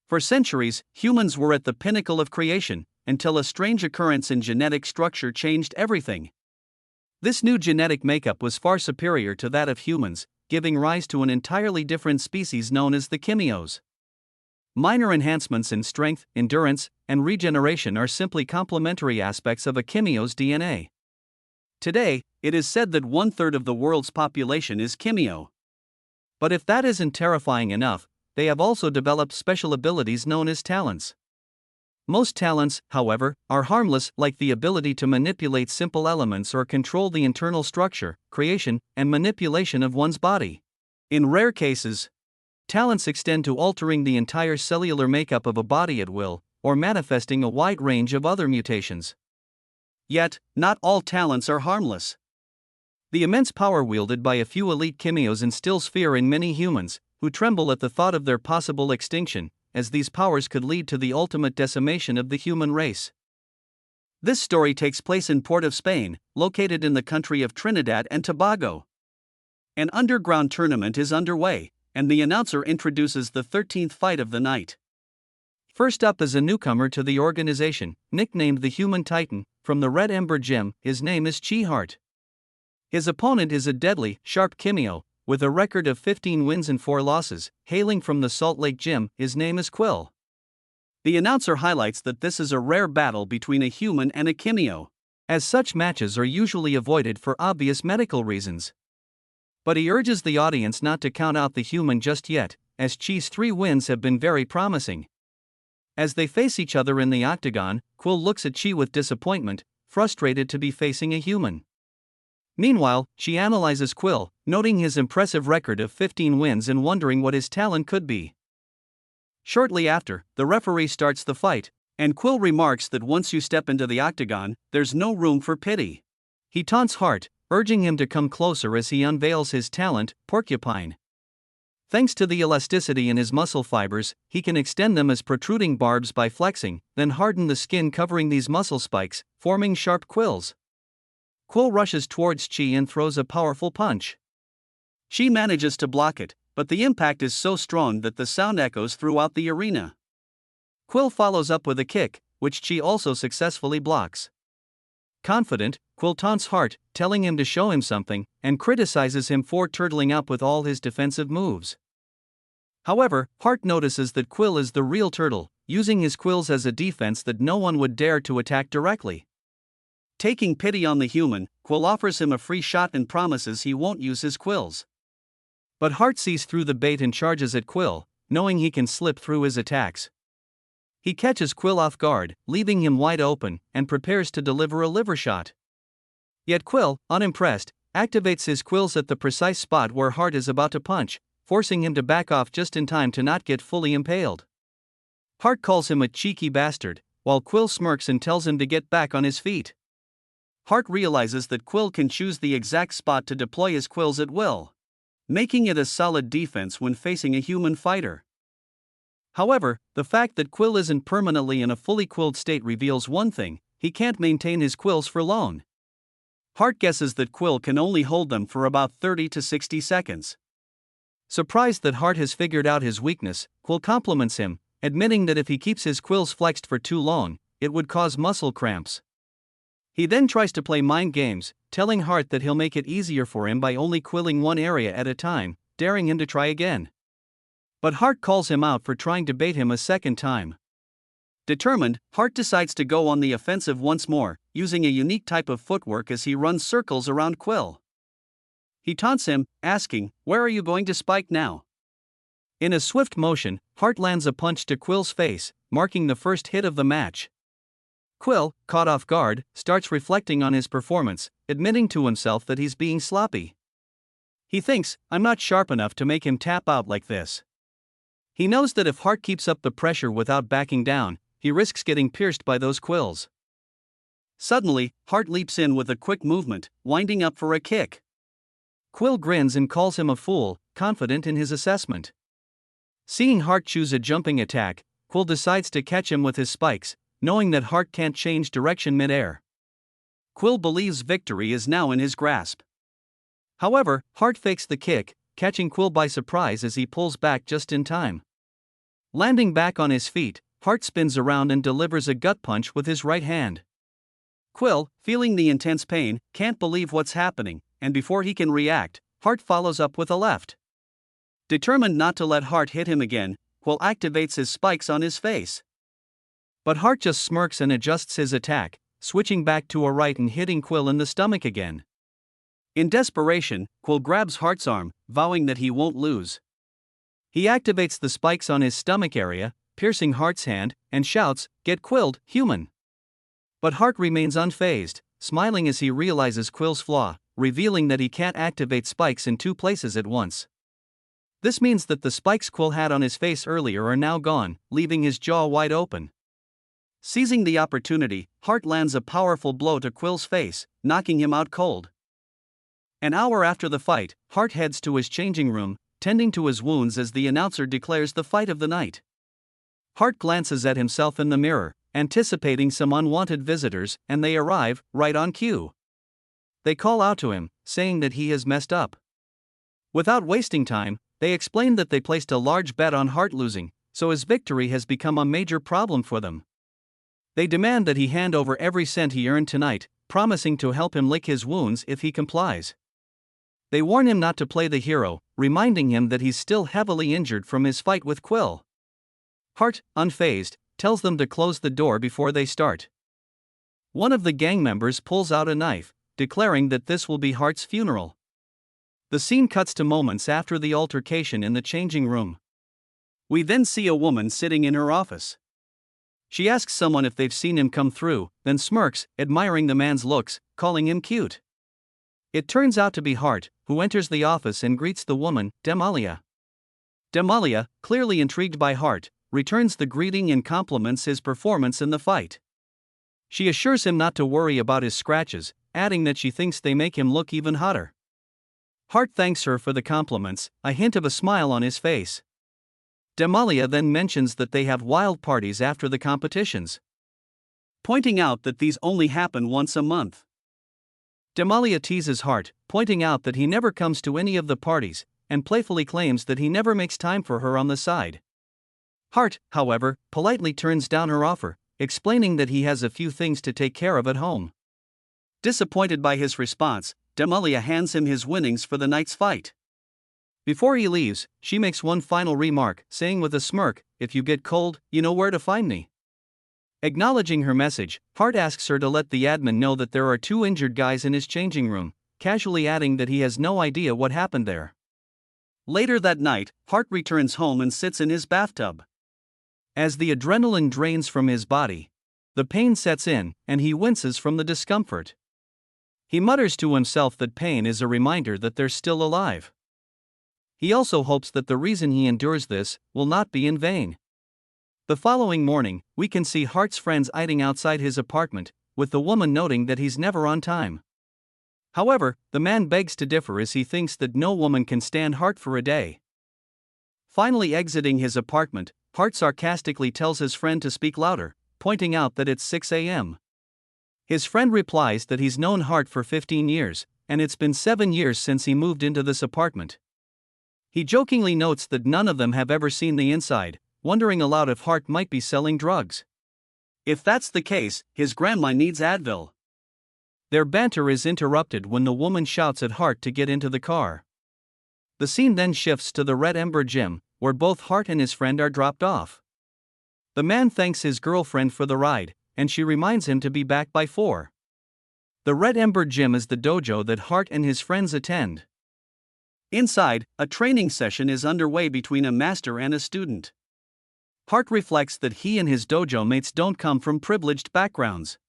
For centuries, humans were at the pinnacle of creation, until a strange occurrence in genetic structure changed everything. This new genetic makeup was far superior to that of humans, giving rise to an entirely different species known as the Chimios. Minor enhancements in strength, endurance, and regeneration are simply complementary aspects of a Chimio's DNA. Today, it is said that 1/3 of the world's population is Chimio. But if that isn't terrifying enough, they have also developed special abilities known as talents. Most talents, however, are harmless, like the ability to manipulate simple elements or control the internal structure, creation, and manipulation of one's body. In rare cases, talents extend to altering the entire cellular makeup of a body at will, or manifesting a wide range of other mutations. Yet, not all talents are harmless. The immense power wielded by a few elite Chimios instills fear in many humans, who tremble at the thought of their possible extinction, as these powers could lead to the ultimate decimation of the human race. This story takes place in Port of Spain, located in the country of Trinidad and Tobago. An underground tournament is underway, and the announcer introduces the 13th fight of the night. First up is a newcomer to the organization, nicknamed the Human Titan, from the Red Ember Gym. His name is Chi Hart. His opponent is a deadly, sharp Chimio, with a record of 15 wins and 4 losses, hailing from the Salt Lake Gym. His name is Quill. The announcer highlights that this is a rare battle between a human and a Chimio, as such matches are usually avoided for obvious medical reasons. But he urges the audience not to count out the human just yet, as Chi's 3 wins have been very promising. As they face each other in the octagon, Quill looks at Chi with disappointment, frustrated to be facing a human. Meanwhile, Chi analyzes Quill, noting his impressive record of 15 wins and wondering what his talent could be. Shortly after, the referee starts the fight, and Quill remarks that once you step into the octagon, there's no room for pity. He taunts Hart, urging him to come closer as he unveils his talent, Porcupine. Thanks to the elasticity in his muscle fibers, he can extend them as protruding barbs by flexing, then harden the skin covering these muscle spikes, forming sharp quills. Quill rushes towards Chi and throws a powerful punch. Chi manages to block it, but the impact is so strong that the sound echoes throughout the arena. Quill follows up with a kick, which Chi also successfully blocks. Confident, Quill taunts Hart, telling him to show him something, and criticizes him for turtling up with all his defensive moves. However, Hart notices that Quill is the real turtle, using his quills as a defense that no one would dare to attack directly. Taking pity on the human, Quill offers him a free shot and promises he won't use his quills. But Hart sees through the bait and charges at Quill, knowing he can slip through his attacks. He catches Quill off guard, leaving him wide open, and prepares to deliver a liver shot. Yet Quill, unimpressed, activates his quills at the precise spot where Hart is about to punch, forcing him to back off just in time to not get fully impaled. Hart calls him a cheeky bastard, while Quill smirks and tells him to get back on his feet. Hart realizes that Quill can choose the exact spot to deploy his quills at will, making it a solid defense when facing a human fighter. However, the fact that Quill isn't permanently in a fully quilled state reveals one thing: he can't maintain his quills for long. Hart guesses that Quill can only hold them for about 30 to 60 seconds. Surprised that Hart has figured out his weakness, Quill compliments him, admitting that if he keeps his quills flexed for too long, it would cause muscle cramps. He then tries to play mind games, telling Hart that he'll make it easier for him by only quilling one area at a time, daring him to try again. But Hart calls him out for trying to bait him a second time. Determined, Hart decides to go on the offensive once more, using a unique type of footwork as he runs circles around Quill. He taunts him, asking, "Where are you going to spike now?" In a swift motion, Hart lands a punch to Quill's face, marking the first hit of the match. Quill, caught off guard, starts reflecting on his performance, admitting to himself that he's being sloppy. He thinks, "I'm not sharp enough to make him tap out like this." He knows that if Hart keeps up the pressure without backing down, he risks getting pierced by those quills. Suddenly, Hart leaps in with a quick movement, winding up for a kick. Quill grins and calls him a fool, confident in his assessment. Seeing Hart choose a jumping attack, Quill decides to catch him with his spikes, knowing that Hart can't change direction mid-air. Quill believes victory is now in his grasp. However, Hart fakes the kick, catching Quill by surprise as he pulls back just in time. Landing back on his feet, Hart spins around and delivers a gut punch with his right hand. Quill, feeling the intense pain, can't believe what's happening, and before he can react, Hart follows up with a left. Determined not to let Hart hit him again, Quill activates his spikes on his face. But Hart just smirks and adjusts his attack, switching back to a right and hitting Quill in the stomach again. In desperation, Quill grabs Hart's arm, vowing that he won't lose. He activates the spikes on his stomach area, piercing Hart's hand, and shouts, "Get Quilled, human!" But Hart remains unfazed, smiling as he realizes Quill's flaw, revealing that he can't activate spikes in two places at once. This means that the spikes Quill had on his face earlier are now gone, leaving his jaw wide open. Seizing the opportunity, Hart lands a powerful blow to Quill's face, knocking him out cold. An hour after the fight, Hart heads to his changing room, tending to his wounds as the announcer declares the fight of the night. Hart glances at himself in the mirror, anticipating some unwanted visitors, and they arrive, right on cue. They call out to him, saying that he has messed up. Without wasting time, they explain that they placed a large bet on Hart losing, so his victory has become a major problem for them. They demand that he hand over every cent he earned tonight, promising to help him lick his wounds if he complies. They warn him not to play the hero, reminding him that he's still heavily injured from his fight with Quill. Hart, unfazed, tells them to close the door before they start. One of the gang members pulls out a knife, declaring that this will be Hart's funeral. The scene cuts to moments after the altercation in the changing room. We then see a woman sitting in her office. She asks someone if they've seen him come through, then smirks, admiring the man's looks, calling him cute. It turns out to be Hart, who enters the office and greets the woman, Demalia. Demalia, clearly intrigued by Hart, returns the greeting and compliments his performance in the fight. She assures him not to worry about his scratches, adding that she thinks they make him look even hotter. Hart thanks her for the compliments, a hint of a smile on his face. Demalia then mentions that they have wild parties after the competitions, pointing out that these only happen once a month. Demalia teases Hart, pointing out that he never comes to any of the parties, and playfully claims that he never makes time for her on the side. Hart, however, politely turns down her offer, explaining that he has a few things to take care of at home. Disappointed by his response, Demalia hands him his winnings for the night's fight. Before he leaves, she makes one final remark, saying with a smirk, "If you get cold, you know where to find me." Acknowledging her message, Hart asks her to let the admin know that there are two injured guys in his changing room, casually adding that he has no idea what happened there. Later that night, Hart returns home and sits in his bathtub. As the adrenaline drains from his body, the pain sets in, and he winces from the discomfort. He mutters to himself that pain is a reminder that they're still alive. He also hopes that the reason he endures this will not be in vain. The following morning, we can see Hart's friends eating outside his apartment, with the woman noting that he's never on time. However, the man begs to differ as he thinks that no woman can stand Hart for a day. Finally exiting his apartment, Hart sarcastically tells his friend to speak louder, pointing out that it's 6 a.m. His friend replies that he's known Hart for 15 years, and it's been 7 years since he moved into this apartment. He jokingly notes that none of them have ever seen the inside, wondering aloud if Hart might be selling drugs. If that's the case, his grandma needs Advil. Their banter is interrupted when the woman shouts at Hart to get into the car. The scene then shifts to the Red Ember gym, where both Hart and his friend are dropped off. The man thanks his girlfriend for the ride, and she reminds him to be back by 4. The Red Ember gym is the dojo that Hart and his friends attend. Inside, a training session is underway between a master and a student. Hart reflects that he and his dojo mates don't come from privileged backgrounds.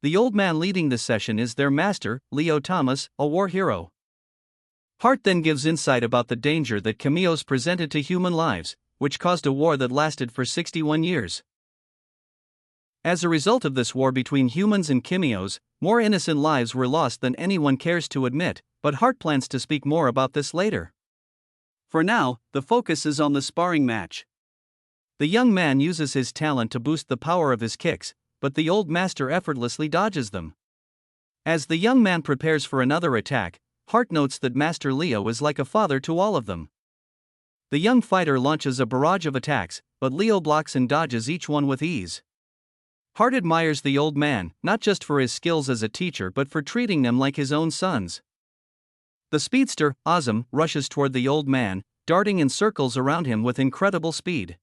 The old man leading the session is their master, Leo Thomas, a war hero. Hart then gives insight about the danger that cameos presented to human lives, which caused a war that lasted for 61 years. As a result of this war between humans and cameos, more innocent lives were lost than anyone cares to admit, but Hart plans to speak more about this later. For now, the focus is on the sparring match. The young man uses his talent to boost the power of his kicks, but the old master effortlessly dodges them. As the young man prepares for another attack, Hart notes that Master Leo is like a father to all of them. The young fighter launches a barrage of attacks, but Leo blocks and dodges each one with ease. Hart admires the old man, not just for his skills as a teacher but for treating them like his own sons. The speedster, Azam, rushes toward the old man, darting in circles around him with incredible speed.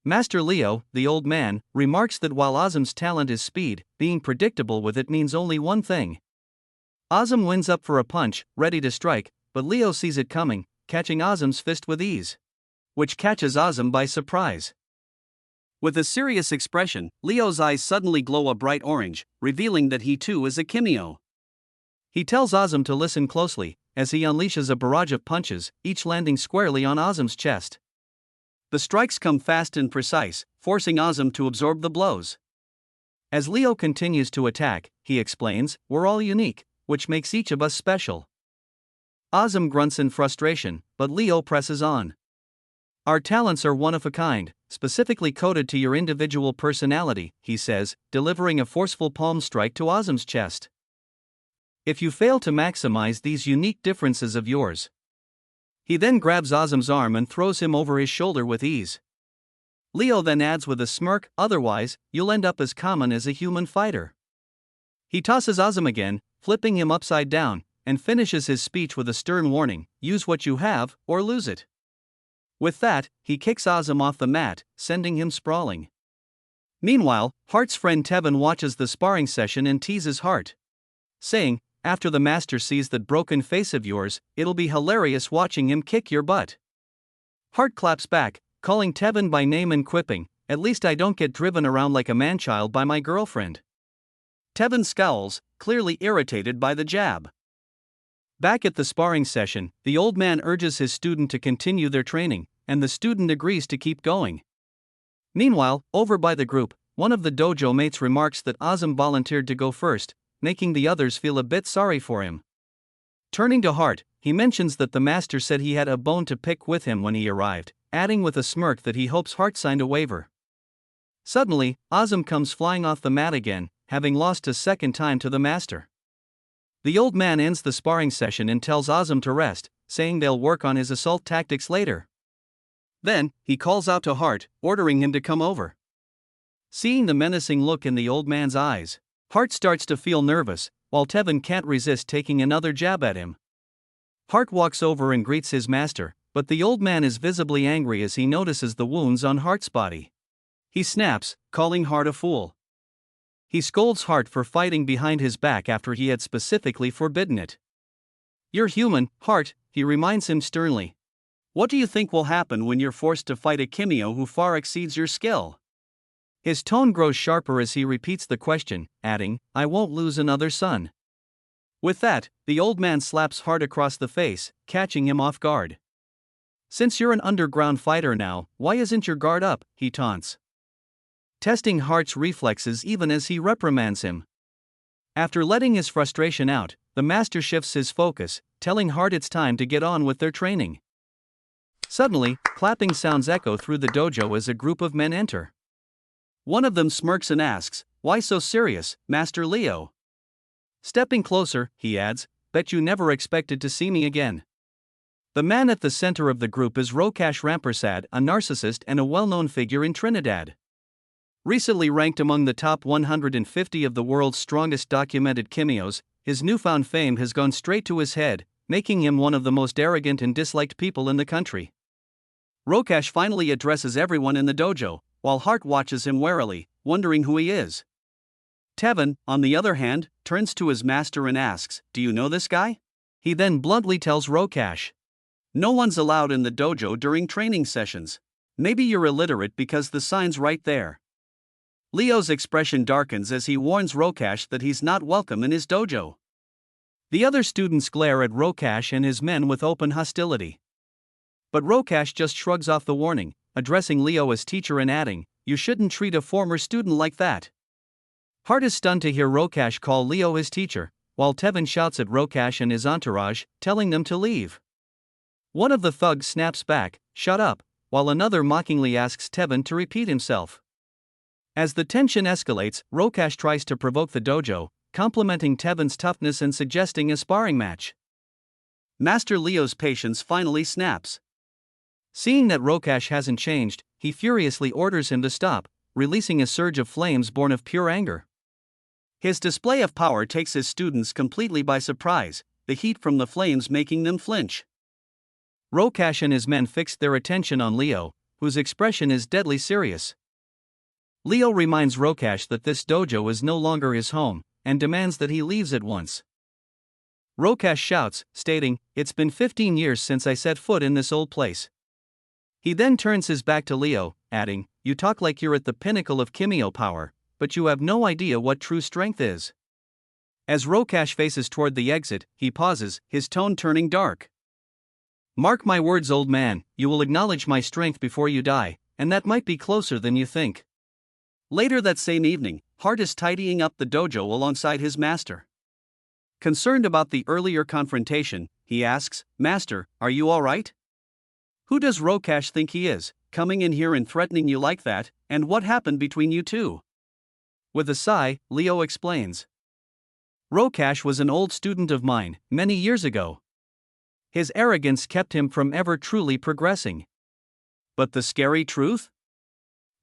Master Leo, the old man, remarks that while Azam's talent is speed, being predictable with it means only one thing. Azam winds up for a punch, ready to strike, but Leo sees it coming, catching Azam's fist with ease, which catches Azam by surprise. With a serious expression, Leo's eyes suddenly glow a bright orange, revealing that he too is a Kimio. He tells Azam to listen closely, as he unleashes a barrage of punches, each landing squarely on Azam's chest. The strikes come fast and precise, forcing Azam to absorb the blows. As Leo continues to attack, he explains, "We're all unique, which makes each of us special." Azam grunts in frustration, but Leo presses on. "Our talents are one of a kind, specifically coded to your individual personality," he says, delivering a forceful palm strike to Azam's chest. "If you fail to maximize these unique differences of yours." He then grabs Azam's arm and throws him over his shoulder with ease. Leo then adds with a smirk, "Otherwise, you'll end up as common as a human fighter." He tosses Azam again, flipping him upside down, and finishes his speech with a stern warning, "Use what you have, or lose it." With that, he kicks Azam off the mat, sending him sprawling. Meanwhile, Hart's friend Tevin watches the sparring session and teases Hart, saying, "After the master sees that broken face of yours, it'll be hilarious watching him kick your butt." Hart claps back, calling Tevin by name and quipping, "At least I don't get driven around like a manchild by my girlfriend." Tevin scowls, clearly irritated by the jab. Back at the sparring session, the old man urges his student to continue their training, and the student agrees to keep going. Meanwhile, over by the group, one of the dojo mates remarks that Azam volunteered to go first, making the others feel a bit sorry for him. Turning to Hart, he mentions that the master said he had a bone to pick with him when he arrived, adding with a smirk that he hopes Hart signed a waiver. Suddenly, Azam comes flying off the mat again, having lost a second time to the master. The old man ends the sparring session and tells Azam to rest, saying they'll work on his assault tactics later. Then, he calls out to Hart, ordering him to come over. Seeing the menacing look in the old man's eyes, Hart starts to feel nervous, while Tevin can't resist taking another jab at him. Hart walks over and greets his master, but the old man is visibly angry as he notices the wounds on Hart's body. He snaps, calling Hart a fool. He scolds Hart for fighting behind his back after he had specifically forbidden it. "You're human, Hart," he reminds him sternly. "What do you think will happen when you're forced to fight a Kimio who far exceeds your skill?" His tone grows sharper as he repeats the question, adding, "I won't lose another son." With that, the old man slaps Hart across the face, catching him off guard. "Since you're an underground fighter now, why isn't your guard up?" he taunts, testing Hart's reflexes even as he reprimands him. After letting his frustration out, the master shifts his focus, telling Hart it's time to get on with their training. Suddenly, clapping sounds echo through the dojo as a group of men enter. One of them smirks and asks, "Why so serious, Master Leo?" Stepping closer, he adds, "Bet you never expected to see me again." The man at the center of the group is Rokash Rampersad, a narcissist and a well-known figure in Trinidad. Recently ranked among the top 150 of the world's strongest documented Kimios, his newfound fame has gone straight to his head, making him one of the most arrogant and disliked people in the country. Rokash finally addresses everyone in the dojo, while Hart watches him warily, wondering who he is. Tevin, on the other hand, turns to his master and asks, "Do you know this guy?" He then bluntly tells Rokash, "No one's allowed in the dojo during training sessions. Maybe you're illiterate because the sign's right there." Leo's expression darkens as he warns Rokash that he's not welcome in his dojo. The other students glare at Rokash and his men with open hostility. But Rokash just shrugs off the warning, addressing Leo as teacher and adding, "You shouldn't treat a former student like that." Hart is stunned to hear Rokash call Leo his teacher, while Tevin shouts at Rokash and his entourage, telling them to leave. One of the thugs snaps back, "Shut up," while another mockingly asks Tevin to repeat himself. As the tension escalates, Rokash tries to provoke the dojo, complimenting Tevin's toughness and suggesting a sparring match. Master Leo's patience finally snaps. Seeing that Rokash hasn't changed, he furiously orders him to stop, releasing a surge of flames born of pure anger. His display of power takes his students completely by surprise, the heat from the flames making them flinch. Rokash and his men fixed their attention on Leo, whose expression is deadly serious. Leo reminds Rokash that this dojo is no longer his home, and demands that he leaves at once. Rokash shouts, stating, "It's been 15 years since I set foot in this old place." He then turns his back to Leo, adding, "You talk like you're at the pinnacle of Kimio power, but you have no idea what true strength is." As Rokash faces toward the exit, he pauses, his tone turning dark. "Mark my words, old man, you will acknowledge my strength before you die, and that might be closer than you think." Later that same evening, Hart is tidying up the dojo alongside his master. Concerned about the earlier confrontation, he asks, "Master, are you all right? Who does Rokash think he is, coming in here and threatening you like that, and what happened between you two?" With a sigh, Leo explains. "Rokash was an old student of mine, many years ago. His arrogance kept him from ever truly progressing. But the scary truth?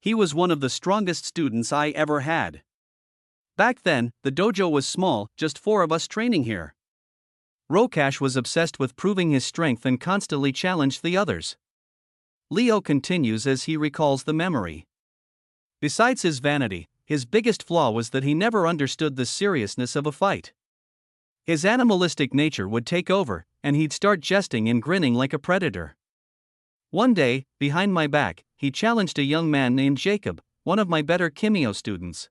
He was one of the strongest students I ever had. Back then, the dojo was small, just 4 of us training here. Rokash was obsessed with proving his strength and constantly challenged the others." Leo continues as he recalls the memory. Besides his vanity, his biggest flaw was that he never understood the seriousness of a fight. His animalistic nature would take over, and he'd start jesting and grinning like a predator. One day, behind my back, he challenged a young man named Jacob, one of my better Kimio students.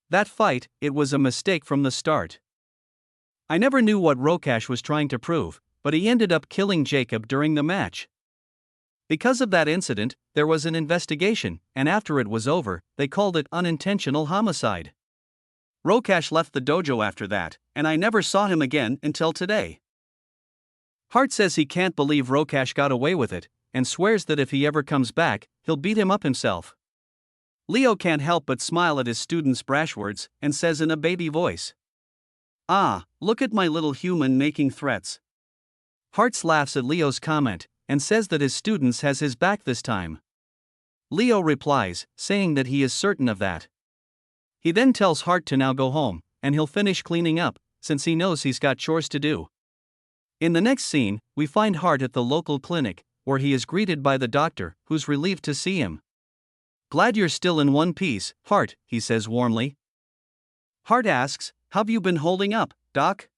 That fight, it was a mistake from the start. I never knew what Rokash was trying to prove, but he ended up killing Jacob during the match. Because of that incident, there was an investigation, and after it was over, they called it unintentional homicide. Rokash left the dojo after that, and I never saw him again until today." Hart says he can't believe Rokash got away with it, and swears that if he ever comes back, he'll beat him up himself. Leo can't help but smile at his student's brash words, and says in a baby voice, "Ah, look at my little human making threats." Hart laughs at Leo's comment, and says that his students has his back this time. Leo replies, saying that he is certain of that. He then tells Hart to now go home, and he'll finish cleaning up, since he knows he's got chores to do. In the next scene, we find Hart at the local clinic, where he is greeted by the doctor, who's relieved to see him. "Glad you're still in one piece, Hart," he says warmly. Hart asks, "How've you been holding up, Doc?"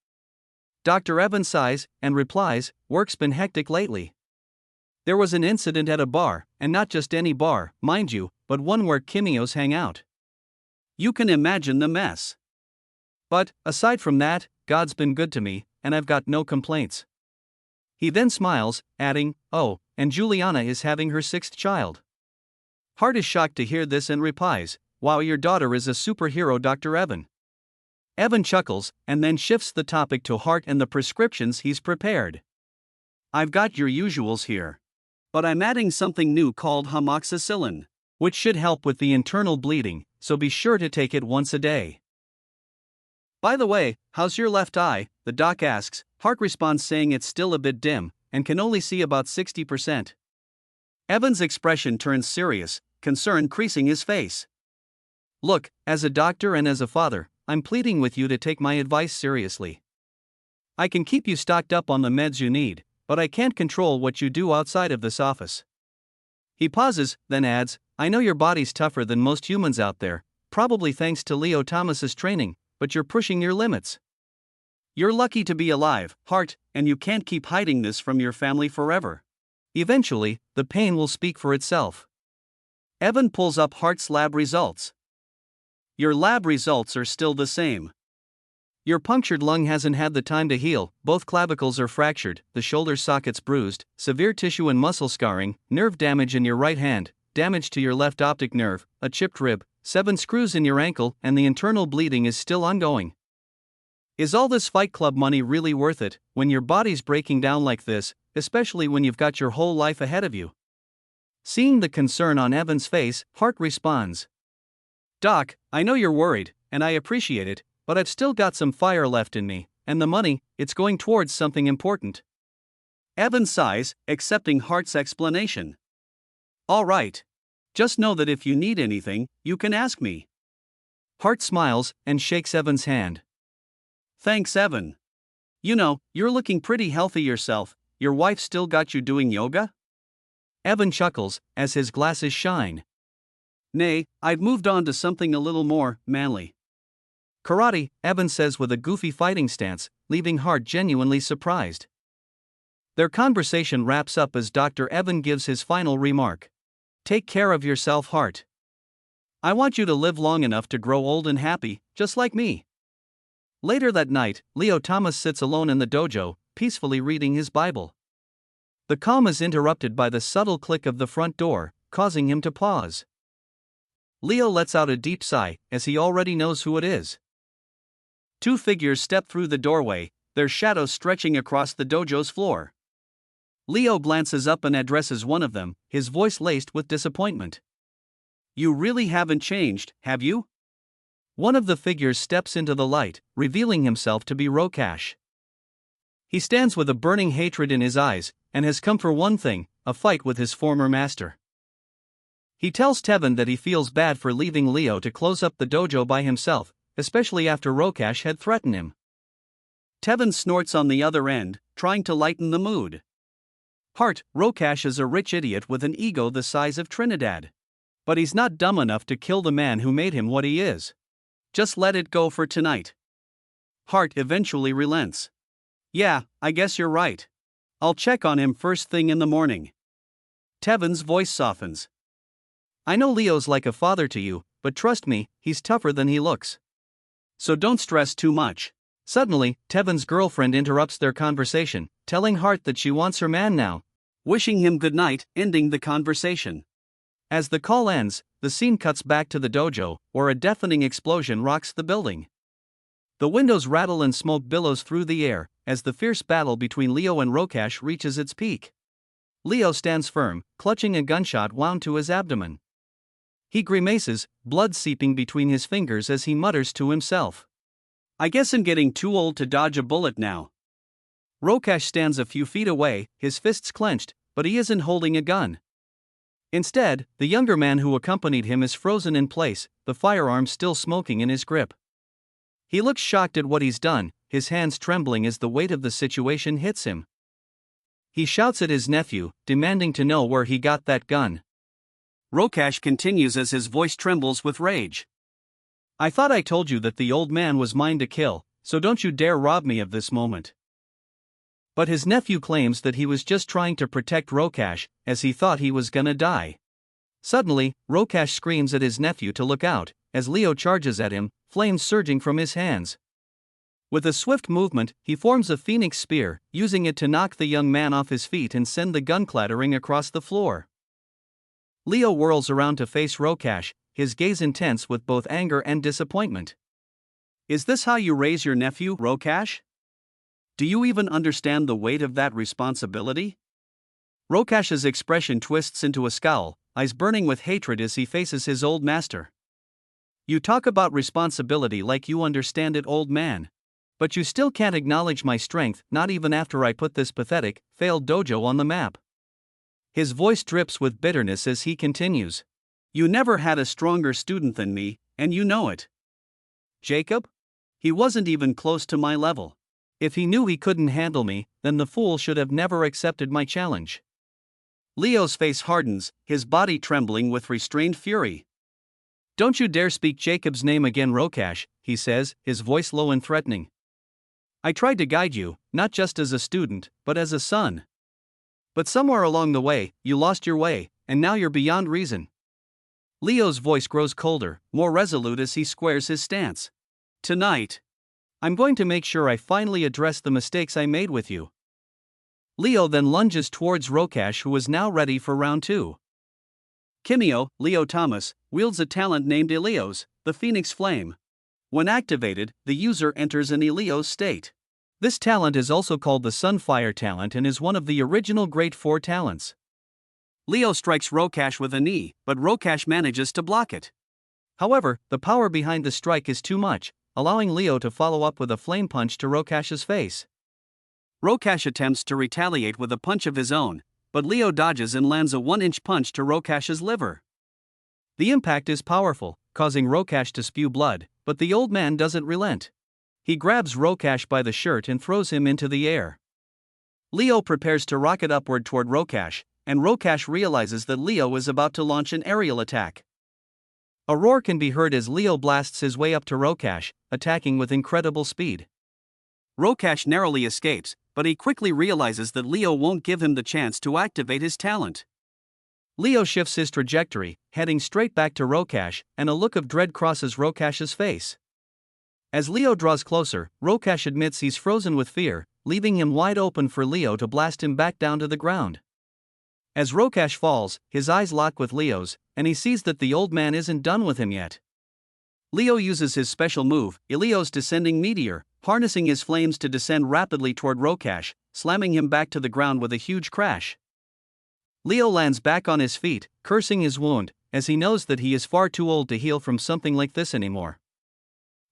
Dr. Evans sighs, and replies, "Work's been hectic lately. There was an incident at a bar, and not just any bar, mind you, but one where Kimios hang out. You can imagine the mess. But, aside from that, God's been good to me, and I've got no complaints." He then smiles, adding, "Oh, and Juliana is having her 6th child." Hart is shocked to hear this and replies, "Wow, your daughter is a superhero, Dr. Evan." Evan chuckles, and then shifts the topic to Hart and the prescriptions he's prepared. "I've got your usuals here. But I'm adding something new called amoxicillin, which should help with the internal bleeding, so be sure to take it once a day." "By the way, how's your left eye?" the doc asks. Hart responds saying it's still a bit dim, and can only see about 60%. Evan's expression turns serious, concern creasing his face. "Look, as a doctor and as a father, I'm pleading with you to take my advice seriously. I can keep you stocked up on the meds you need, but I can't control what you do outside of this office." He pauses, then adds, "I know your body's tougher than most humans out there, probably thanks to Leo Thomas's training, but you're pushing your limits. You're lucky to be alive, Hart, and you can't keep hiding this from your family forever. Eventually, the pain will speak for itself." Evan pulls up Hart's lab results. "Your lab results are still the same. Your punctured lung hasn't had the time to heal, both clavicles are fractured, the shoulder socket's bruised, severe tissue and muscle scarring, nerve damage in your right hand, damage to your left optic nerve, a chipped rib, 7 screws in your ankle, and the internal bleeding is still ongoing. Is all this Fight Club money really worth it, when your body's breaking down like this, especially when you've got your whole life ahead of you?" Seeing the concern on Evan's face, Hart responds, "Doc, I know you're worried, and I appreciate it, but I've still got some fire left in me, and the money, it's going towards something important." Evan sighs, accepting Hart's explanation. All right. Just know that if you need anything, you can ask me. Hart smiles and shakes Evan's hand. Thanks, Evan. You know, you're looking pretty healthy yourself. Your wife still got you doing yoga? Evan chuckles as his glasses shine. Nay, I've moved on to something a little more manly. Karate, Evan says with a goofy fighting stance, leaving Hart genuinely surprised. Their conversation wraps up as Dr. Evan gives his final remark. Take care of yourself, Hart. I want you to live long enough to grow old and happy, just like me. Later that night, Leo Thomas sits alone in the dojo, peacefully reading his Bible. The calm is interrupted by the subtle click of the front door, causing him to pause. Leo lets out a deep sigh, as he already knows who it is. Two figures step through the doorway, their shadows stretching across the dojo's floor. Leo glances up and addresses one of them, his voice laced with disappointment. You really haven't changed, have you? One of the figures steps into the light, revealing himself to be Rokash. He stands with a burning hatred in his eyes, and has come for one thing, a fight with his former master. He tells Tevin that he feels bad for leaving Leo to close up the dojo by himself, especially after Rokash had threatened him. Tevin snorts on the other end, trying to lighten the mood. Hart, Rokash is a rich idiot with an ego the size of Trinidad. But he's not dumb enough to kill the man who made him what he is. Just let it go for tonight. Hart eventually relents. Yeah, I guess you're right. I'll check on him first thing in the morning. Tevin's voice softens. I know Leo's like a father to you, but trust me, he's tougher than he looks. So don't stress too much. Suddenly, Tevin's girlfriend interrupts their conversation, telling Hart that she wants her man now, wishing him good night, ending the conversation. As the call ends, the scene cuts back to the dojo, where a deafening explosion rocks the building. The windows rattle and smoke billows through the air, as the fierce battle between Leo and Rokash reaches its peak. Leo stands firm, clutching a gunshot wound to his abdomen. He grimaces, blood seeping between his fingers as he mutters to himself. I guess I'm getting too old to dodge a bullet now. Rokash stands a few feet away, his fists clenched, but he isn't holding a gun. Instead, the younger man who accompanied him is frozen in place, the firearm still smoking in his grip. He looks shocked at what he's done, his hands trembling as the weight of the situation hits him. He shouts at his nephew, demanding to know where he got that gun. Rokash continues as his voice trembles with rage. I thought I told you that the old man was mine to kill, so don't you dare rob me of this moment. But his nephew claims that he was just trying to protect Rokash, as he thought he was gonna die. Suddenly, Rokash screams at his nephew to look out, as Leo charges at him, flames surging from his hands. With a swift movement, he forms a phoenix spear, using it to knock the young man off his feet and send the gun clattering across the floor. Leo whirls around to face Rokash, his gaze intense with both anger and disappointment. Is this how you raise your nephew, Rokash? Do you even understand the weight of that responsibility? Rokash's expression twists into a scowl, eyes burning with hatred as he faces his old master. You talk about responsibility like you understand it, old man. But you still can't acknowledge my strength, not even after I put this pathetic, failed dojo on the map. His voice drips with bitterness as he continues. You never had a stronger student than me, and you know it. Jacob? He wasn't even close to my level. If he knew he couldn't handle me, then the fool should have never accepted my challenge. Leo's face hardens, his body trembling with restrained fury. Don't you dare speak Jacob's name again, Rokash, he says, his voice low and threatening. I tried to guide you, not just as a student, but as a son. But somewhere along the way, you lost your way, and now you're beyond reason. Leo's voice grows colder, more resolute as he squares his stance. Tonight, I'm going to make sure I finally address the mistakes I made with you. Leo then lunges towards Rokash, who is now ready for round 2. Kimio, Leo Thomas, wields a talent named Elios, the Phoenix Flame. When activated, the user enters an Elios state. This talent is also called the Sunfire talent and is one of the original Great 4 talents. Leo strikes Rokash with a knee, but Rokash manages to block it. However, the power behind the strike is too much, allowing Leo to follow up with a flame punch to Rokash's face. Rokash attempts to retaliate with a punch of his own, but Leo dodges and lands a 1-inch punch to Rokash's liver. The impact is powerful, causing Rokash to spew blood, but the old man doesn't relent. He grabs Rokash by the shirt and throws him into the air. Leo prepares to rocket upward toward Rokash, and Rokash realizes that Leo is about to launch an aerial attack. A roar can be heard as Leo blasts his way up to Rokash, attacking with incredible speed. Rokash narrowly escapes, but he quickly realizes that Leo won't give him the chance to activate his talent. Leo shifts his trajectory, heading straight back to Rokash, and a look of dread crosses Rokash's face. As Leo draws closer, Rokash admits he's frozen with fear, leaving him wide open for Leo to blast him back down to the ground. As Rokash falls, his eyes lock with Leo's, and he sees that the old man isn't done with him yet. Leo uses his special move, Leo's descending meteor, harnessing his flames to descend rapidly toward Rokash, slamming him back to the ground with a huge crash. Leo lands back on his feet, cursing his wound, as he knows that he is far too old to heal from something like this anymore.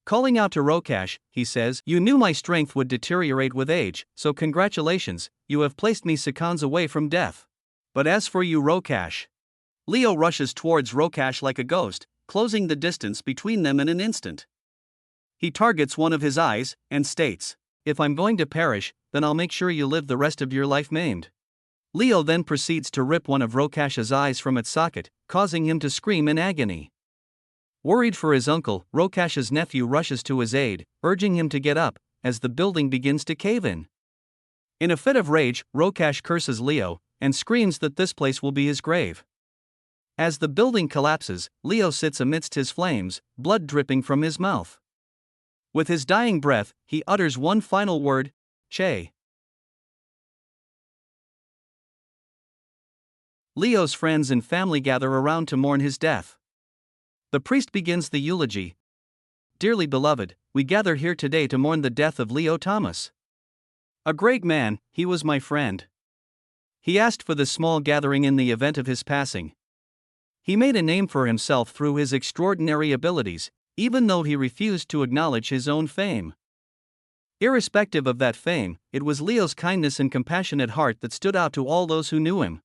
Calling out to Rokash, he says, "You knew my strength would deteriorate with age, so congratulations, you have placed me seconds away from death. But as for you, Rokash..." Leo rushes towards Rokash like a ghost, closing the distance between them in an instant. He targets one of his eyes, and states, "If I'm going to perish, then I'll make sure you live the rest of your life maimed." Leo then proceeds to rip one of Rokash's eyes from its socket, causing him to scream in agony. Worried for his uncle, Rokash's nephew rushes to his aid, urging him to get up, as the building begins to cave in. In a fit of rage, Rokash curses Leo, and screams that this place will be his grave. As the building collapses, Leo sits amidst his flames, blood dripping from his mouth. With his dying breath, he utters one final word, "Che." Leo's friends and family gather around to mourn his death. The priest begins the eulogy. "Dearly beloved, we gather here today to mourn the death of Leo Thomas. A great man, he was my friend. He asked for this small gathering in the event of his passing. He made a name for himself through his extraordinary abilities, even though he refused to acknowledge his own fame. Irrespective of that fame, it was Leo's kindness and compassionate heart that stood out to all those who knew him.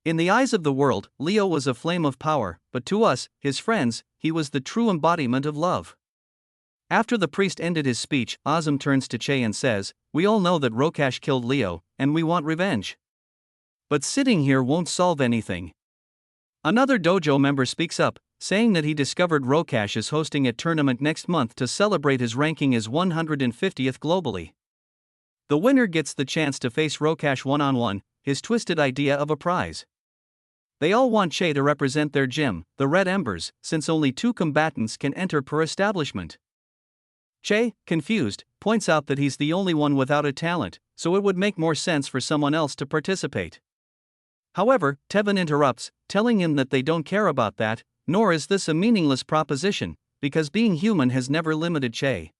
In the eyes of the world, Leo was a flame of power, but to us, his friends, he was the true embodiment of love." After the priest ended his speech, Azam turns to Che and says, "We all know that Rokash killed Leo, and we want revenge. But sitting here won't solve anything." Another dojo member speaks up, saying that he discovered Rokash is hosting a tournament next month to celebrate his ranking as 150th globally. The winner gets the chance to face Rokash one-on-one, his twisted idea of a prize. They all want Che to represent their gym, the Red Embers, since only 2 combatants can enter per establishment. Che, confused, points out that he's the only one without a talent, so it would make more sense for someone else to participate. However, Tevin interrupts, telling him that they don't care about that, nor is this a meaningless proposition, because being human has never limited Che.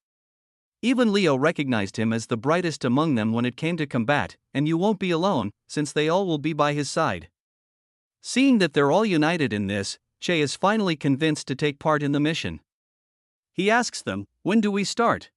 Even Leo recognized him as the brightest among them when it came to combat, and you won't be alone, since they all will be by his side. Seeing that they're all united in this, Che is finally convinced to take part in the mission. He asks them, "When do we start?"